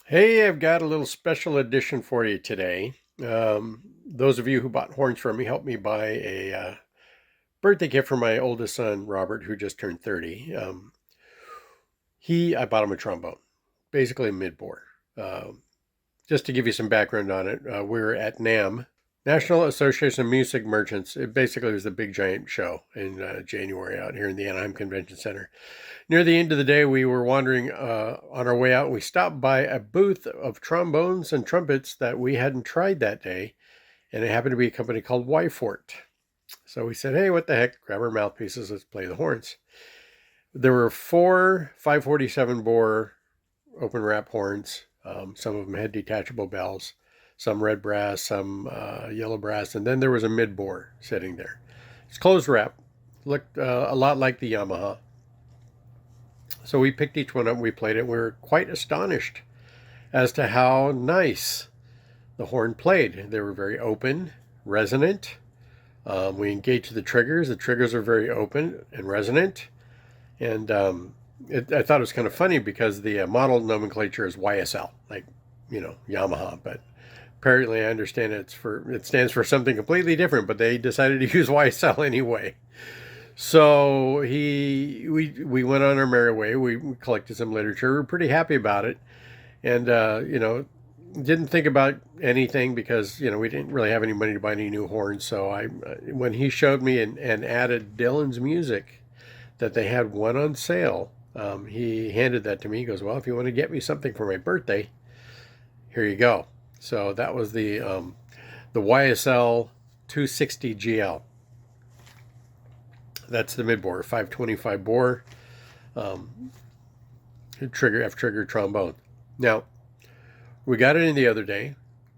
Hey, I've got a little special edition for you today. Those of you who bought horns from me helped me buy a birthday gift for my oldest son, Robert, who just turned 30. I bought him a trombone, basically a mid-bore. Just to give you some background on it, we were at NAMM, National Association of Music Merchants. It basically was the big giant show in January out here in the Anaheim Convention Center. Near the end of the day, we were wandering on our way out, and we stopped by a booth of trombones and trumpets that we hadn't tried that day, and it happened to be a company called Y-Fort. So we said, hey, what the heck, grab our mouthpieces, let's play the horns. There were four 547 bore open wrap horns. Some of them had detachable bells, some red brass, some yellow brass, and then there was a mid bore sitting there. It's closed wrap, looked a lot like the Yamaha. So we picked each one up, we played it. We were quite astonished as to how nice the horn played. They were very open, resonant. We engaged the triggers. The triggers are very open and resonant. And I thought it was kind of funny because the model nomenclature is YSL, like, Yamaha. But apparently I understand it stands for something completely different, but they decided to use YSL anyway. So we went on our merry way. We collected some literature. We were pretty happy about it, and didn't think about anything because we didn't really have any money to buy any new horns. So when he showed me and added Dylan's music that they had one on sale, he handed that to me. He goes, "Well, if you want to get me something for my birthday, here you go." So that was the YSL 260 GL. That's the mid bore, 525 bore, F trigger trombone. Now we got it in the other day,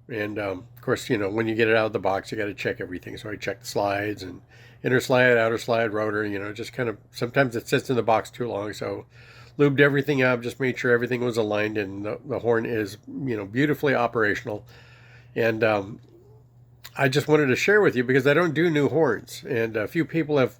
and of course, when you get it out of the box, you got to check everything. So I checked the slides and inner slide, outer slide, rotor. Just kind of sometimes it sits in the box too long, so lubed everything up, just made sure everything was aligned, and the horn is beautifully operational. And I just wanted to share with you because I don't do new horns, and a few people have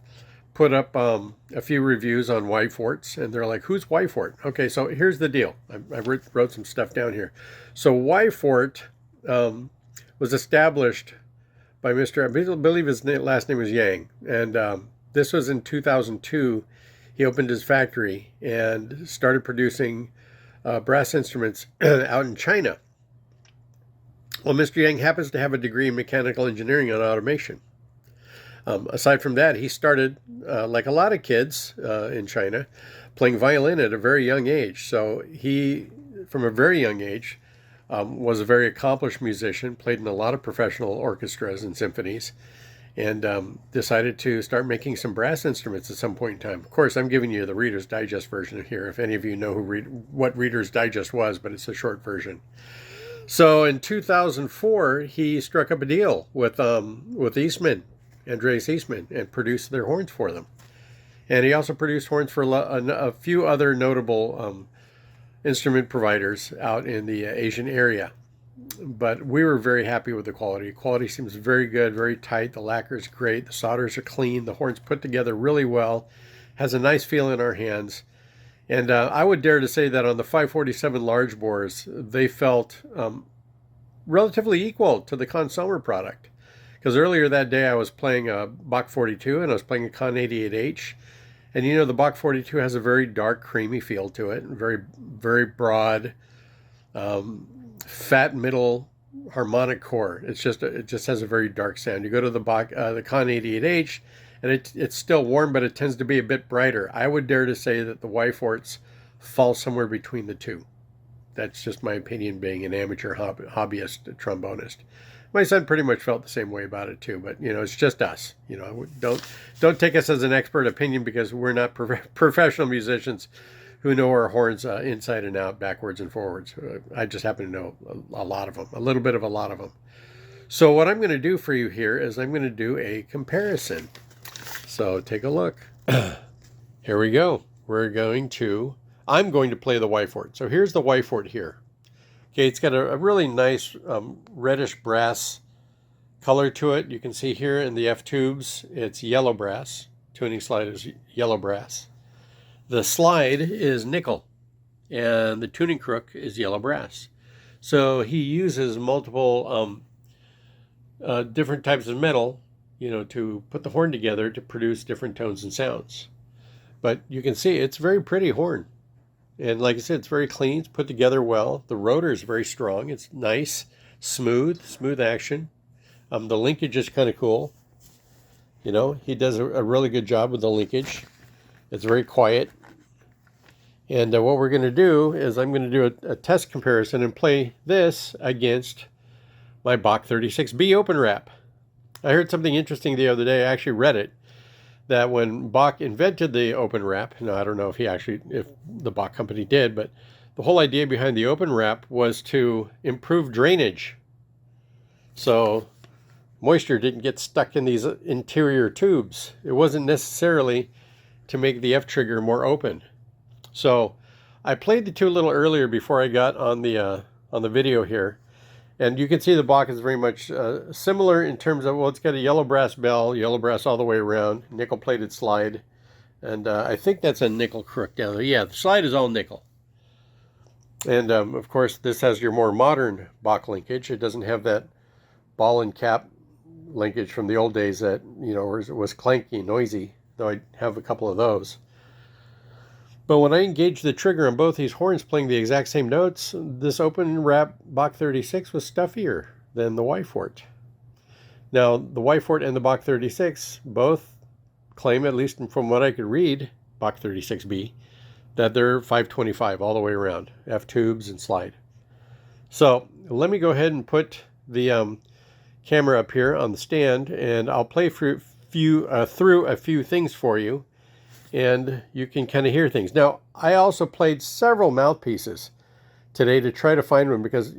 put up a few reviews on Y-Forts, and they're like, who's Y-Fort? Okay, so here's the deal. I wrote some stuff down here. So Y-Fort was established by Mr. I believe his last name was Yang, and this was in 2002. He opened his factory and started producing brass instruments out in China. Well, Mr. Yang happens to have a degree in mechanical engineering and automation. Aside from that, he started, like a lot of kids in China, playing violin at a very young age. So he, from a very young age, was a very accomplished musician, played in a lot of professional orchestras and symphonies, and decided to start making some brass instruments at some point in time. Of course, I'm giving you the Reader's Digest version here, if any of you know what Reader's Digest was, but it's a short version. So in 2004, he struck up a deal with Eastman, Andreas Eastman, and produced their horns for them. And he also produced horns for a few other notable instrument providers out in the Asian area. But we were very happy with the quality. Quality seems very good, very tight. The lacquer is great. The solders are clean. The horn's put together really well. Has a nice feel in our hands. And I would dare to say that on the 547 large bores, they felt relatively equal to the Consumer product. Because earlier that day I was playing a Bach 42 and I was playing a Con 88H. And the Bach 42 has a very dark, creamy feel to it, and very, very broad, fat middle harmonic core. It just has a very dark sound. You go to the Con 88H, and it's still warm, but it tends to be a bit brighter. I would dare to say that the Y-Forts fall somewhere between the two. That's just my opinion, being an amateur hobbyist trombonist. My son pretty much felt the same way about it too, but it's just us. Don't take us as an expert opinion because we're not professional musicians who know our horns inside and out, backwards and forwards. I just happen to know a lot of them, a little bit of a lot of them. So what I'm going to do for you here is I'm going to do a comparison. So take a look. Here we go. I'm going to play the Y-Fort. So here's the Y-Fort here. Okay, it's got a really nice reddish brass color to it. You can see here in the F tubes, it's yellow brass. Tuning slide is yellow brass. The slide is nickel, and the tuning crook is yellow brass. So he uses multiple different types of metal, to put the horn together to produce different tones and sounds. But you can see it's a very pretty horn. And like I said, it's very clean. It's put together well. The rotor is very strong. It's nice, smooth action. The linkage is kind of cool. He does a really good job with the linkage. It's very quiet. And what we're going to do is I'm going to do a test comparison and play this against my Bach 36B open wrap. I heard something interesting the other day. I actually read it, that when Bach invented the open wrap, I don't know if the Bach company did, but the whole idea behind the open wrap was to improve drainage. So moisture didn't get stuck in these interior tubes. It wasn't necessarily to make the F trigger more open. So I played the two a little earlier before I got on the video here. And you can see the Bach is very much similar in terms of, well, it's got a yellow brass bell, yellow brass all the way around, nickel plated slide. And I think that's a nickel crook down there. Yeah, the slide is all nickel. And of course, this has your more modern Bach linkage. It doesn't have that ball and cap linkage from the old days that, was clanky, noisy, though I have a couple of those. But when I engaged the trigger on both these horns playing the exact same notes, this open wrap Bach 36 was stuffier than the Y-Fort. Now, the Y-Fort and the Bach 36 both claim, at least from what I could read, Bach 36B, that they're 525 all the way around, F tubes and slide. So let me go ahead and put the camera up here on the stand, and I'll play through a few things for you, and you can kind of hear things. Now, I also played several mouthpieces today to try to find one because,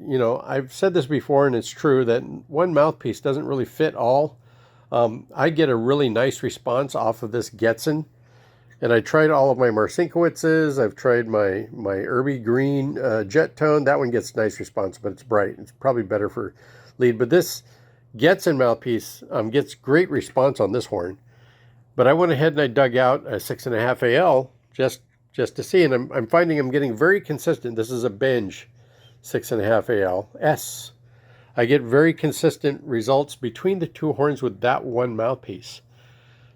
I've said this before and it's true that one mouthpiece doesn't really fit all. I get a really nice response off of this Getzen, and I tried all of my Marcinkowitzes. I've tried my Irby Green Jet Tone. That one gets nice response, but it's bright. It's probably better for lead. But this Getzen mouthpiece gets great response on this horn. But I went ahead and I dug out a 6.5 AL just to see, and I'm finding I'm getting very consistent. This is a Benj 6.5 AL S. I get very consistent results between the two horns with that one mouthpiece.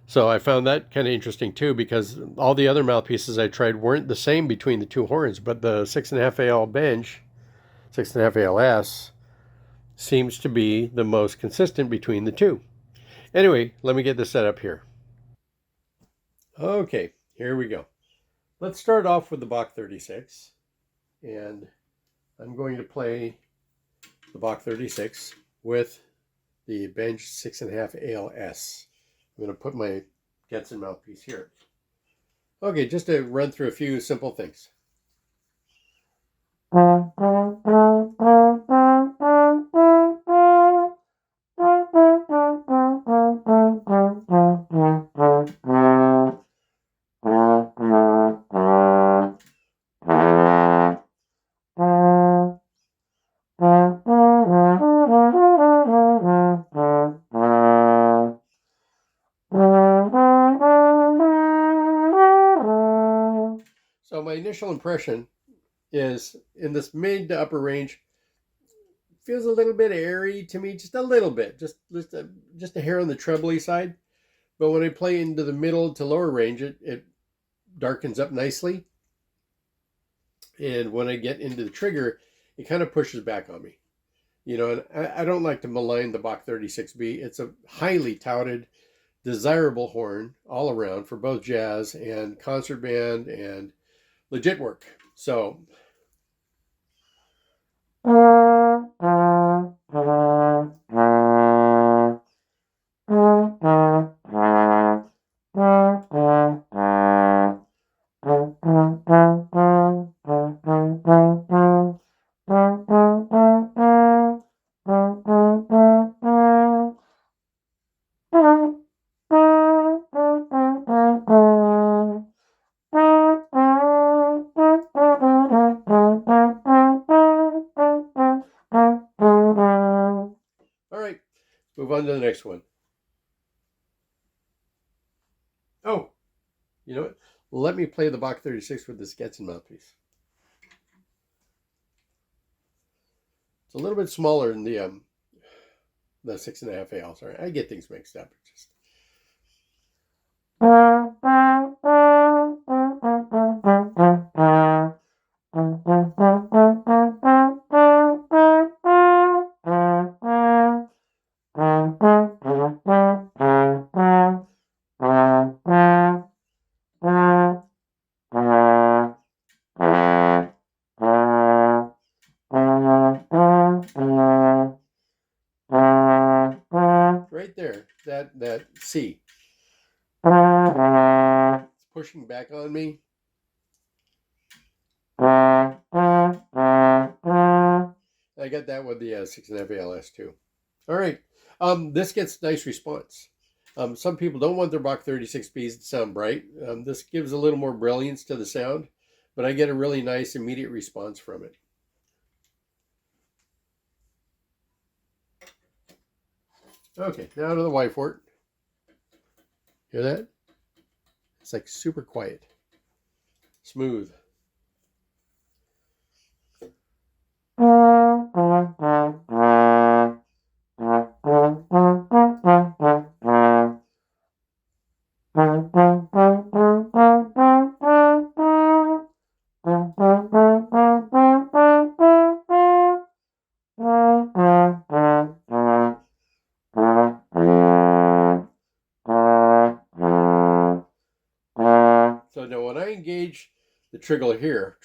So I found that kind of interesting too, because all the other mouthpieces I tried weren't the same between the two horns, but the 6.5 AL Benj, 6.5 AL S, seems to be the most consistent between the two. Anyway, let me get this set up here. Okay, here we go. Let's start off with the Bach 36, and I'm going to play the Bach 36 with the Benj 6.5 ALS. I'm going to put my Getzen mouthpiece here. Okay, just to run through a few simple things. So my initial impression is in this mid to upper range, feels a little bit airy to me, just a little bit, just a hair on the trebly side. But when I play into the middle to lower range, it darkens up nicely. And when I get into the trigger, it kind of pushes back on me. And I don't like to malign the Bach 36B. It's a highly touted, desirable horn all around for both jazz and concert band and legit work. So move on to the next one. Oh, you know what? Let me play the Bach 36 with this Getzen mouthpiece. It's a little bit smaller than the 6.5 AL. Sorry, I get things mixed up. Just right there, that C. It's pushing back on me. I got that with the 6.5 ALS too. All right, this gets nice response. Some people don't want their Bach 36Bs to sound bright. This gives a little more brilliance to the sound, but I get a really nice immediate response from it. Okay, now to the Y-Fort. Hear that? It's like super quiet, smooth. So now when I engage the trigger here,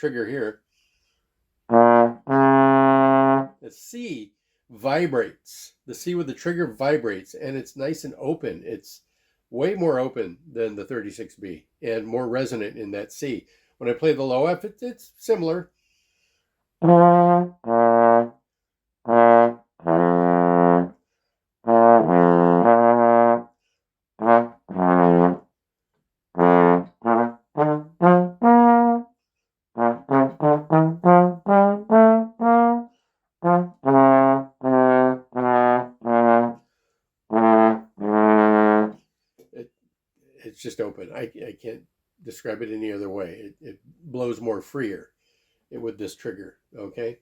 the C vibrates. The C with the trigger vibrates, and it's nice and open. It's way more open than the 36B and more resonant in that C. When I play the low F, it's similar. It's just open. I can't describe it any other way. It blows more freer with this trigger, okay?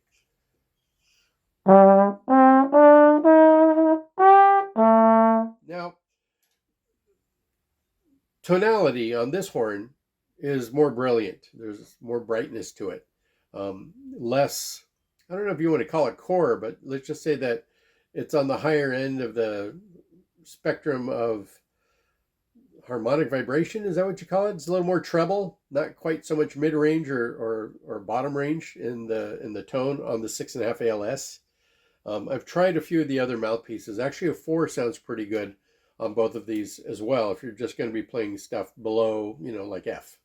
Now, tonality on this horn is more brilliant. There's more brightness to it. Less, I don't know if you want to call it core, but let's just say that it's on the higher end of the spectrum of harmonic vibration. Is that what you call it? It's a little more treble, not quite so much mid-range or bottom range in the tone on the 6.5 ALS. I've tried a few of the other mouthpieces. Actually, a 4 sounds pretty good on both of these as well, if you're just going to be playing stuff below, like F.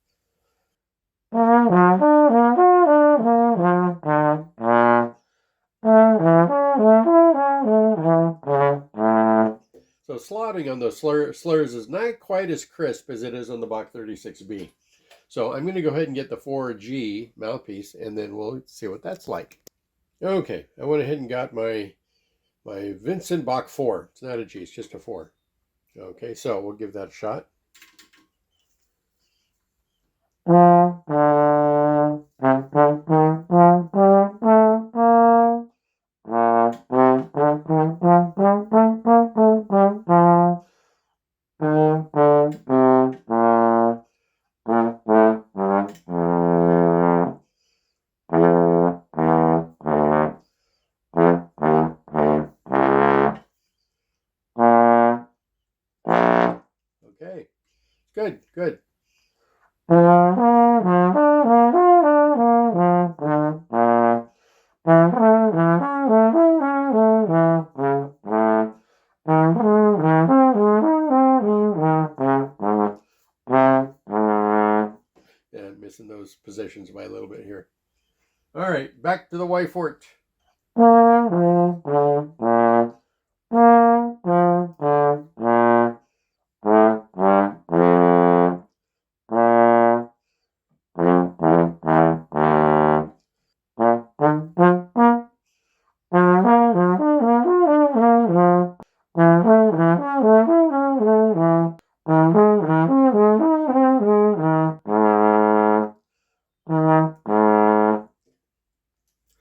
So slotting on those slurs is not quite as crisp as it is on the Bach 36B. So I'm going to go ahead and get the 4G mouthpiece, and then we'll see what that's like. Okay, I went ahead and got my Vincent Bach 4. It's not a G, it's just a 4. Okay, so we'll give that a shot. Okay, good, good. Yeah, I'm missing those positions by a little bit here. All right, back to the Y-Fort.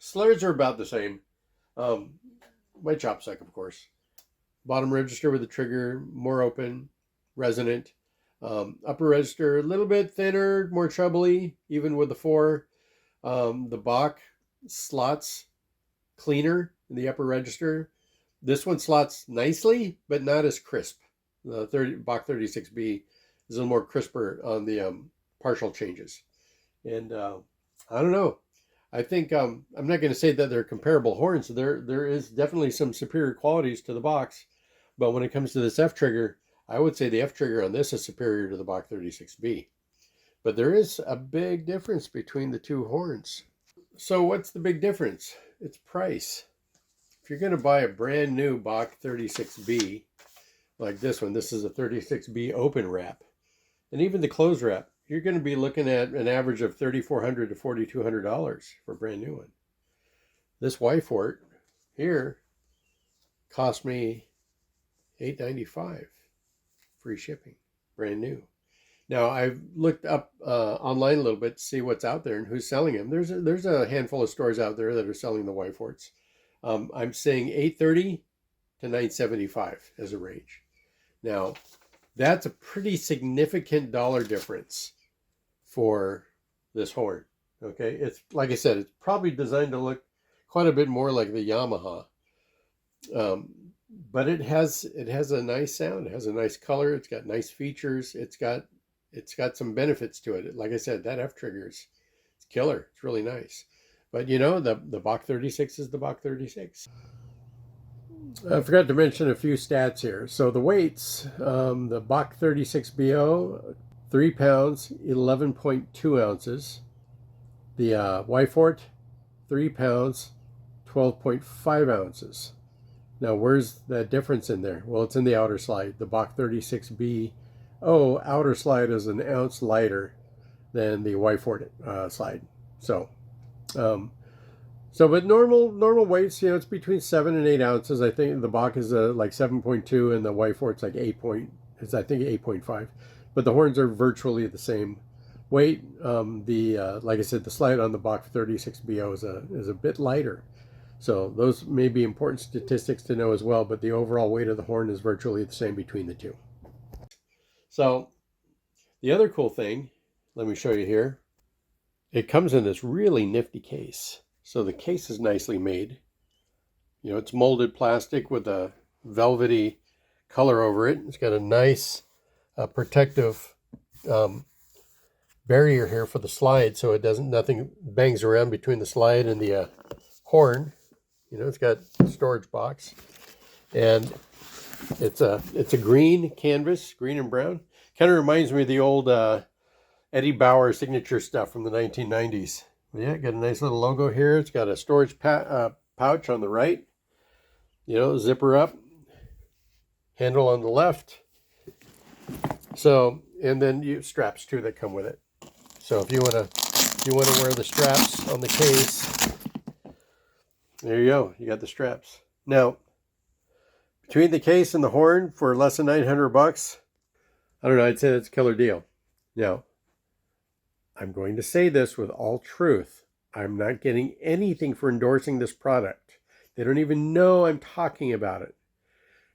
Slurs are about the same. My chop suck, of course. Bottom register with the trigger more open, resonant. Upper register a little bit thinner, more trebly, even with the 4. The Bach slots cleaner in the upper register. This one slots nicely, but not as crisp. The Bach 36B is a little more crisper on the partial changes. And I don't know. I think I'm not going to say that they're comparable horns. There is definitely some superior qualities to the Bachs, but when it comes to this F trigger, I would say the F trigger on this is superior to the Bach 36B. But there is a big difference between the two horns. So what's the big difference? It's price. If you're going to buy a brand new Bach 36B, like this one, this is a 36B open wrap, and even the closed wrap, you're going to be looking at an average of $3,400 to $4,200 for a brand new one. This Y-Fort here cost me $895, free shipping, brand new. Now I've looked up online a little bit to see what's out there and who's selling them. There's a handful of stores out there that are selling the Y-Forts. I'm saying $830 to $975 as a range. Now that's a pretty significant dollar difference for this horn. Okay, it's like I said, it's probably designed to look quite a bit more like the Yamaha, but it has a nice sound. It has a nice color. It's got nice features. It's got some benefits to it. Like I said, that F trigger is killer. It's really nice. But you know, the Bach 36 is the Bach 36. I forgot to mention a few stats here. So the weights, the Bach 36BO, 3 pounds, 11.2 ounces. The Y-Fort, 3 pounds, 12.5 ounces. Now, where's that difference in there? Well, it's in the outer slide. The Bach 36BO outer slide is an ounce lighter than the Y-Fort slide. But normal weights, you know, it's between 7 and 8 ounces. I think the Bach is like 7.2 and the Y-Fort's like 8.5. But the horns are virtually the same weight. Like I said, the slide on the Bach 36BO is a bit lighter. So those may be important statistics to know as well, but the overall weight of the horn is virtually the same between the two. So the other cool thing, let me show you here. It comes in this really nifty case. So the case is nicely made. You know, it's molded plastic with a velvety color over it. It's got a nice protective barrier here for the slide, so nothing bangs around between the slide and the horn. You know, it's got a storage box, and it's a green canvas, green and brown. Kind of reminds me of the old Eddie Bauer signature stuff from the 1990s. Yeah, got a nice little logo here. It's got a storage pouch on the right. You know, zipper up, handle on the left. So, and then straps too that come with it. So if you want to wear the straps on the case, there you go. You got the straps. Now, between the case and the horn for less than $900, I don't know. I'd say that's a killer deal. Now, I'm going to say this with all truth. I'm not getting anything for endorsing this product. They don't even know I'm talking about it.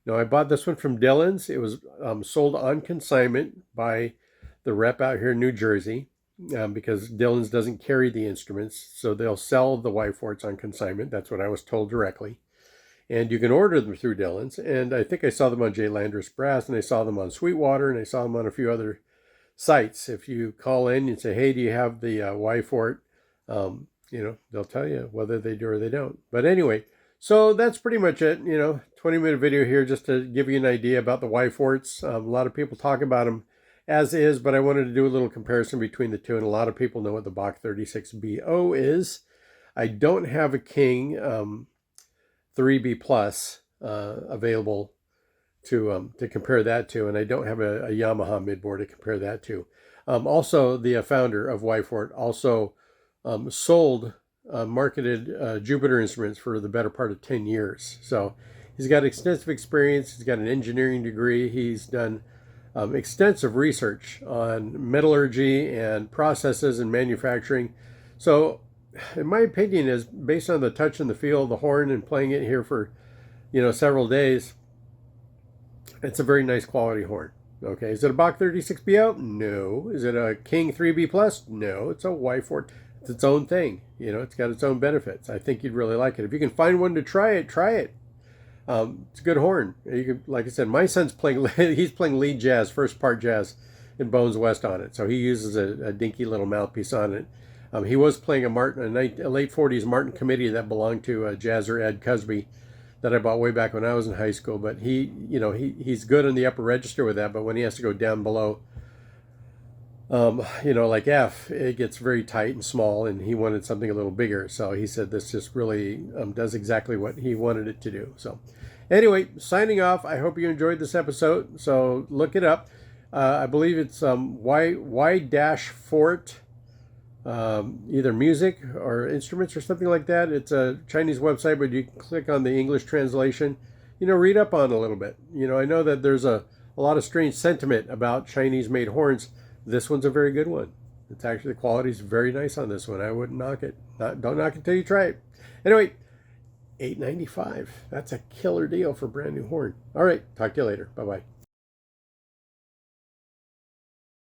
Now, I bought this one from Dillon's. It was sold on consignment by the rep out here in New Jersey because Dillon's doesn't carry the instruments, so they'll sell the Y-Forts on consignment. That's what I was told directly. And you can order them through Dillon's. And I think I saw them on Jay Landris Brass, and I saw them on Sweetwater, and I saw them on a few other sites. If you call in and say, hey, do you have the Y-Fort? You know, they'll tell you whether they do or they don't. But anyway, so that's pretty much it. You know, 20-minute video here just to give you an idea about the Y-Forts. A lot of people talk about them as is, but I wanted to do a little comparison between the two, and a lot of people know what the Bach 36BO is. I don't have a King 3B Plus available to compare that to, and I don't have a Yamaha midboard to compare that to. Also, the founder of Y-Fort also marketed Jupiter instruments for the better part of 10 years. So he's got extensive experience. He's got an engineering degree. He's done extensive research on metallurgy and processes and manufacturing. So in my opinion, is based on the touch and the feel of the horn and playing it here for, several days. It's a very nice quality horn. Okay, is it a Bach 36BO? No. Is it a King 3B Plus? No. It's a Y-Fort. It's its own thing. It's got its own benefits. I think you'd really like it. If you can find one to try it, try it. It's a good horn. You can, like I said, my son's playing. He's playing lead jazz, first part jazz, in Bones West on it. So he uses a dinky little mouthpiece on it. He was playing a late '40s Martin Committee that belonged to jazzer Ed Cusby, that I bought way back when I was in high school. But he's good in the upper register with that. But when he has to go down below, like F, it gets very tight and small, and he wanted something a little bigger. So he said this just really does exactly what he wanted it to do. So anyway, signing off. I hope you enjoyed this episode. So look it up. I believe it's Y-Fort, either music or instruments or something like that. It's a Chinese website, but you can click on the English translation. Read up on it a little bit. I know that there's a lot of strange sentiment about Chinese-made horns. This one's a very good one. It's actually, the quality is very nice on this one. I wouldn't knock it. Don't knock it until you try it. Anyway, $8.95. That's a killer deal for a brand new horn. All right, talk to you later. Bye-bye.